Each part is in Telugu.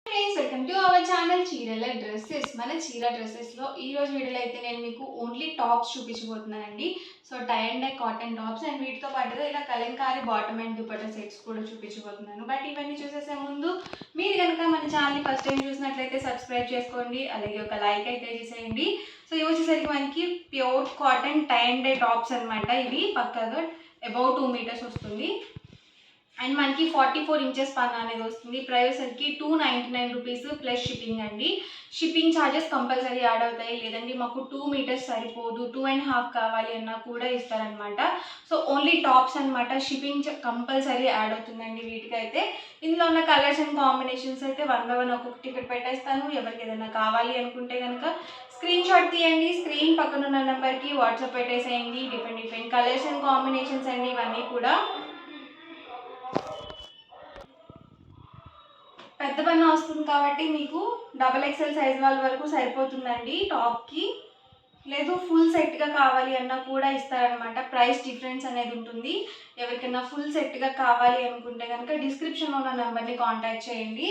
Friends, welcome to our channel చీరల డ్రెస్సెస్. మన చీర డ్రెస్సెస్లో ఈ రోజు వీడియోలో అయితే నేను మీకు ఓన్లీ టాప్స్ చూపించబోతున్నానండి. So tie and dye cotton tops and వీటితో పాటుగా ఇలా kalamkari bottom and dupatta sets కూడా చూపించబోతున్నాను. బట్ ఇవన్నీ చూసేసే ముందు మీరు కనుక మన ఛానల్ని ఫస్ట్ టైం చూసినట్లయితే సబ్స్క్రైబ్ చేసుకోండి, అలాగే ఒక లైక్ అయితే చేసేయండి. సో ఇవి వచ్చేసరికి మనకి pure cotton tie and dye tops అనమాట. ఇవి పక్కాగా అబౌట్ 2 మీటర్స్ వస్తుంది అండ్ మనకి 44 ఇంచెస్ పన్నా అనేది వస్తుంది. ప్రైస్ సరికి 299 రూపీస్ ప్లస్ షిప్పింగ్ అండి. షిప్పింగ్ ఛార్జెస్ కంపల్సరీ యాడ్ అవుతాయి. లేదండి మాకు 2 మీటర్స్ సరిపోదు, 2.5 కావాలి అన్నా కూడా ఇస్తారనమాట. సో ఓన్లీ టాప్స్ అనమాట. షిప్పింగ్ కంపల్సరీ యాడ్ అవుతుందండి వీటికైతే. ఇందులో ఉన్న కలర్స్ అండ్ కాంబినేషన్స్ అయితే 1 by 1 ఒక్కొక్కటి ఇక్కడ పెట్టేస్తాను. ఎవరికి ఏదైనా కావాలి అనుకుంటే కనుక స్క్రీన్ షాట్ తీయండి, స్క్రీన్ పక్కన ఉన్న నెంబర్కి వాట్సాప్ పెట్టేసేయండి. డిఫరెంట్ కలర్స్ అండ్ కాంబినేషన్స్ అండి ఇవన్నీ కూడా. పెద్ద పన్నా వస్తుంది కాబట్టి మీకు XXL సైజ్ వాళ్ళ వరకు సరిపోతుందండి టాప్కి. లేదు ఫుల్ సెట్గా కావాలి అన్నా కూడా ఇస్తారనమాట. ప్రైస్ డిఫరెన్స్ అనేది ఉంటుంది. ఎవరికైనా ఫుల్ సెట్గా కావాలి అనుకుంటే కనుక డిస్క్రిప్షన్లో ఉన్న నెంబర్ని కాంటాక్ట్ చేయండి.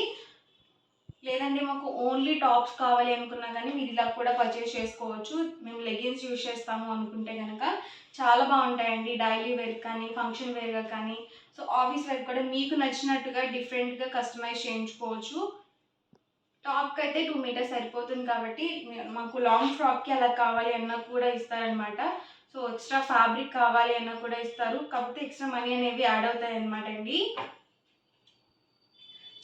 లేదండి మాకు ఓన్లీ టాప్స్ కావాలి అనుకున్నా కానీ మీరు ఇలా కూడా పర్చేస్ చేసుకోవచ్చు. మేము లెగిన్స్ యూజ్ చేస్తాము అనుకుంటే కనుక చాలా బాగుంటాయండి. డైలీ వేర్ కానీ ఫంక్షన్ వేర్గా కానీ, సో ఆఫీస్ వేర్ కూడా మీకు నచ్చినట్టుగా డిఫరెంట్గా కస్టమైజ్ చేయించుకోవచ్చు. టాప్కి అయితే 2 మీటర్స్ సరిపోతుంది కాబట్టి మాకు లాంగ్ ఫ్రాక్కి అలా కావాలి అన్నా కూడా ఇస్తారనమాట. సో ఎక్స్ట్రా ఫ్యాబ్రిక్ కావాలి అన్నా కూడా ఇస్తారు. కాకపోతే ఎక్స్ట్రా మనీ అనేవి యాడ్ అవుతాయి అనమాట అండి.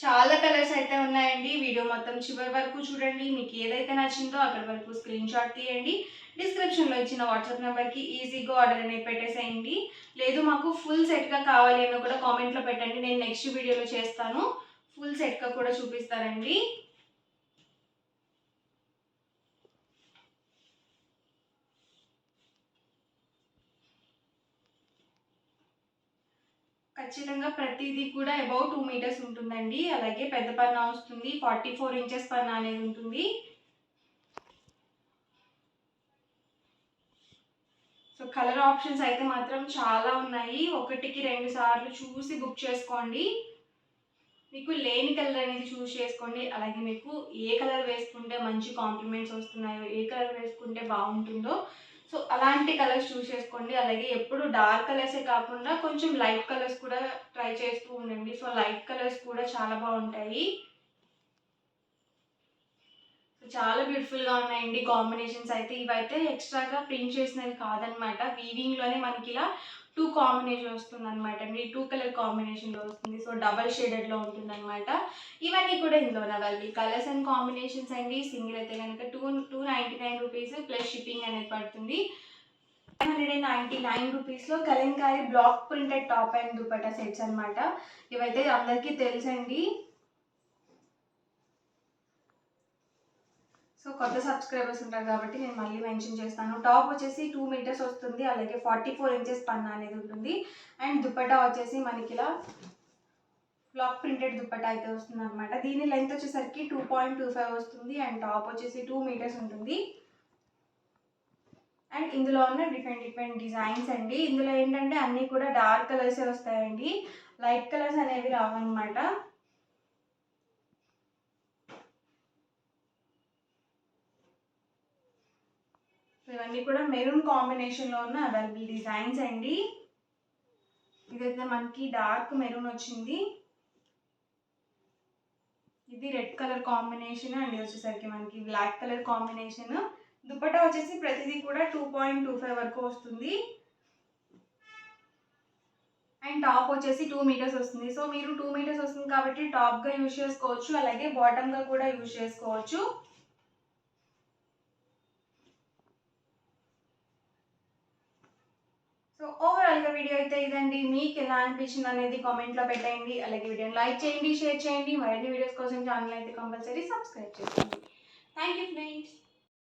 చాలా కలర్స్ అయితే ఉన్నాయండి. వీడియో మొత్తం చివరి వరకు చూడండి. మీకు ఏదైతే నచ్చిందో అక్కడి వరకు స్క్రీన్ షాట్ తీయండి. డిస్క్రిప్షన్లో ఇచ్చిన వాట్సాప్ నెంబర్కి ఈజీగా ఆర్డర్ అనేది పెట్టేసేయండి. లేదు మాకు ఫుల్ సెట్గా కావాలి అన్న కూడా కామెంట్లో పెట్టండి. నేను నెక్స్ట్ వీడియోలో చేస్తాను. ఫుల్ సెట్గా కూడా చూపిస్తారండి. ఖచ్చితంగా ప్రతిదీ కూడా అబౌట్ 2 మీటర్స్ ఉంటుందండి. అలాగే పెద్ద పన్నా వస్తుంది, 44 ఇంచెస్ పన్నా అనేది ఉంటుంది. సో కలర్ ఆప్షన్స్ అయితే మాత్రం చాలా ఉన్నాయి. ఒకటికి 2 సార్లు చూసి బుక్ చేసుకోండి. మీకు లేని కలర్ అనేది చూస్ చేసుకోండి. అలాగే మీకు ఏ కలర్ వేసుకుంటే మంచి కాంప్లిమెంట్స్ వస్తున్నాయో, ఏ కలర్ వేసుకుంటే బాగుంటుందో, సో అలాంటి కలర్స్ చూస్ చేసుకోండి. అలాగే ఎప్పుడు డార్క్ కలర్సే కాకుండా కొంచెం లైట్ కలర్స్ కూడా ట్రై చేస్తూ ఉండండి. సో లైట్ కలర్స్ కూడా చాలా బాగుంటాయి. చాలా బ్యూటిఫుల్గా ఉన్నాయండి కాంబినేషన్స్ అయితే. ఇవైతే ఎక్స్ట్రాగా ప్రింట్ చేసినవి కాదనమాట. వీవింగ్లోనే మనకి ఇలా 2 కాంబినేషన్ వస్తుంది అనమాట అండి. 2 కలర్ కాంబినేషన్లో వస్తుంది. సో డబల్ షేడెడ్లో ఉంటుంది అనమాట. ఇవన్నీ కూడా ఇందులో ఉన్నవి కలర్స్ అండ్ కాంబినేషన్స్ అండి. సింగిల్ అయితే కనుక 299 రూపీస్ ప్లస్ షిప్పింగ్ అనేది పడుతుంది. 199 రూపీస్లో Kalamkari block printed top and dupatta sets అనమాట. ఇవైతే అందరికీ తెలుసండి. సో కొత్త సబ్స్క్రైబర్స్ ఉంటారు కాబట్టి నేను మళ్ళీ మెన్షన్ చేస్తాను. టాప్ వచ్చేసి 2 మీటర్స్ వస్తుంది. అలాగే 44 ఇంచెస్ పన్నా అనేది ఉంటుంది. అండ్ దుపట్టా వచ్చేసి మనకి ఇలా బ్లాక్ ప్రింటెడ్ దుపట్టా అయితే వస్తుంది అనమాట. దీని లెంత్ వచ్చేసరికి 2.25 వస్తుంది. అండ్ టాప్ వచ్చేసి 2 మీటర్స్ ఉంటుంది. అండ్ ఇందులో ఉన్న డిఫరెంట్ డిజైన్స్ అండి. ఇందులో ఏంటంటే అన్నీ కూడా డార్క్ కలర్సే వస్తాయండి. లైట్ కలర్స్ అనేవి రావన్నమాట. ఇవన్నీ కూడా మెరూన్ కాంబినేషన్లో ఉన్న అవైలబుల్ డిజైన్స్ అండి. ఇదైతే మనకి డార్క్ మెరూన్ వచ్చింది. ఇది రెడ్ కలర్ కాంబినేషన్ అండ్ ఇది వచ్చేసరికి మనకి బ్లాక్ కలర్ కాంబినేషన్. దుపట్టా వచ్చేసి ప్రతిదీ కూడా 2.25 వరకు వస్తుంది. అండ్ టాప్ వచ్చేసి 2 మీటర్స్ వస్తుంది. సో మీరు 2 మీటర్స్ వస్తుంది కాబట్టి టాప్గా యూజ్ చేసుకోవచ్చు, అలాగే బాటమ్గా కూడా యూజ్ చేసుకోవచ్చు. సో ఓవరాల్గా వీడియో అయితే ఇదండి. మీకు ఎలా అనిపించింది అనేది కామెంట్లో పెట్టండి. అలాగే వీడియోని లైక్ చేయండి, షేర్ చేయండి. మరిన్ని వీడియోస్ కోసం ఛానల్ అయితే కంపల్సరీ సబ్స్క్రైబ్ చేసుకోండి. Thank you friends.